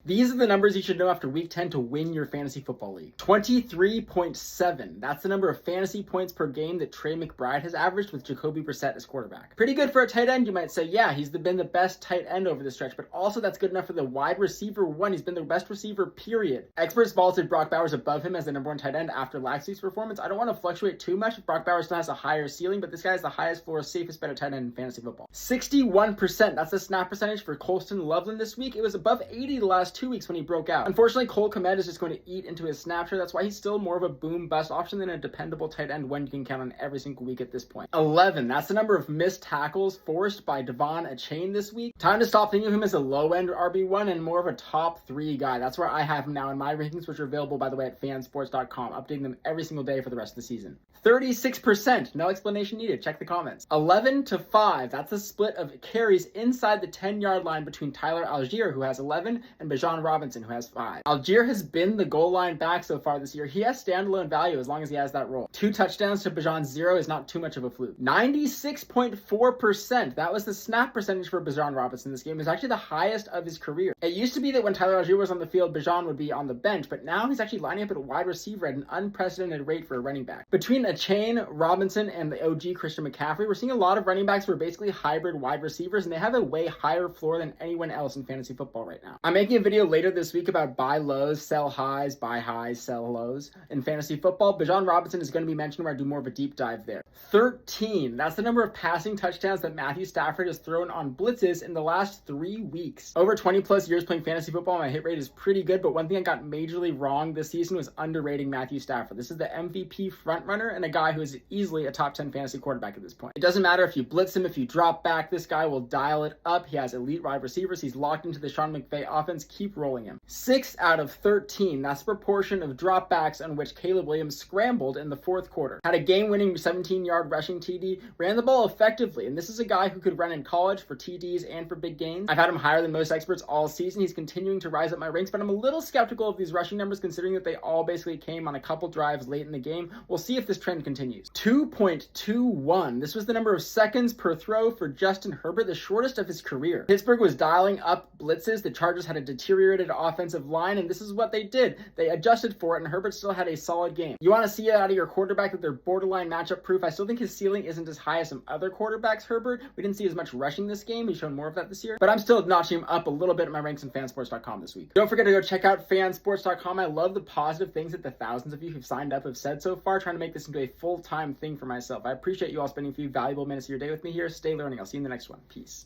These are the numbers you should know after week 10 to win your fantasy football league. 23.7. That's the number of fantasy points per game that Trey McBride has averaged with Jacoby Brissett as quarterback. Pretty good for a tight end, you might say. Yeah, he's been the best tight end over the stretch, but also that's good enough for the wide receiver one. He's been the best receiver, period. Experts vaulted Brock Bowers above him as the number one tight end after last week's performance. I don't want to fluctuate too much. Brock Bowers still has a higher ceiling, but this guy has the highest floor, safest bet of tight end in fantasy football. 61%. That's the snap percentage for Colston Loveland this week. It was above 80 the last 2 weeks when he broke out. Unfortunately, Cole Kmet is just going to eat into his snap share. That's why he's still more of a boom bust option than a dependable tight end one you can count on every single week at this point. 11. That's the number of missed tackles forced by Devon Achane this week. Time to stop thinking of him as a low-end RB1 and more of a top 3 guy. That's where I have him now in my rankings, which are available, by the way, at fansports.com, updating them every single day for the rest of the season. 36%. No explanation needed. Check the comments. 11-5. That's a split of carries inside the 10-yard line between Tyler Algier, who has 11, and Bijanrobinson, who has 5. Algier has been the goal line back so far this year. He has standalone value as long as he has that role. 2 touchdowns to Bijan's 0 is not too much of a fluke. 96.4%. That was the snap percentage for Bijanrobinson this game. It was actually the highest of his career. It used to be that when Tyler Algier was on the field, Bijan would be on the bench, but now he's actually lining up at wide receiver at an unprecedented rate for a running back. Between Achane, Robinson, and the OG Christian McCaffrey, we're seeing a lot of running backs who are basically hybrid wide receivers, and they have a way higher floor than anyone else in fantasy football right now. I'm making a video later this week about buy lows, sell highs, buy highs, sell lows in fantasy football. Bijanrobinson is going to be mentioned where I do more of a deep dive there. 13. That's the number of passing touchdowns that Matthew Stafford has thrown on blitzes in the last 3 weeks. Over 20 plus years playing fantasy football, my hit rate is pretty good, but one thing I got majorly wrong this season was underrating Matthew Stafford. This is the MVP frontrunner and a guy who is easily a top 10 fantasy quarterback at this point. It doesn't matter if you blitz him, if you drop back, this guy will dial it up. He has elite wide receivers. He's locked into the Sean McVay offense. Keep rolling him. 6 out of 13. That's the proportion of dropbacks on which Caleb Williams scrambled in the fourth quarter. Had a game-winning 17-yard rushing TD, ran the ball effectively, and this is a guy who could run in college for TDs and for big gains. I've had him higher than most experts all season. He's continuing to rise up my ranks, but I'm a little skeptical of these rushing numbers considering that they all basically came on a couple drives late in the game. We'll see if this trend continues. 2.21. This was the number of seconds per throw for Justin Herbert, the shortest of his career. Pittsburgh was dialing up blitzes. The Chargers had a deteriorated offensive line, and this is what they did. They adjusted for it, and Herbert still had a solid game. You want to see it out of your quarterback that they're borderline matchup proof. I still think his ceiling isn't as high as some other quarterbacks, Herbert. We didn't see as much rushing this game. He's shown more of that this year, but I'm still notching him up a little bit in my ranks in fansports.com this week. Don't forget to go check out fansports.com. I love the positive things that the thousands of you who've signed up have said so far, trying to make this into a full-time thing for myself. I appreciate you all spending a few valuable minutes of your day with me here. Stay learning. I'll see you in the next one. Peace.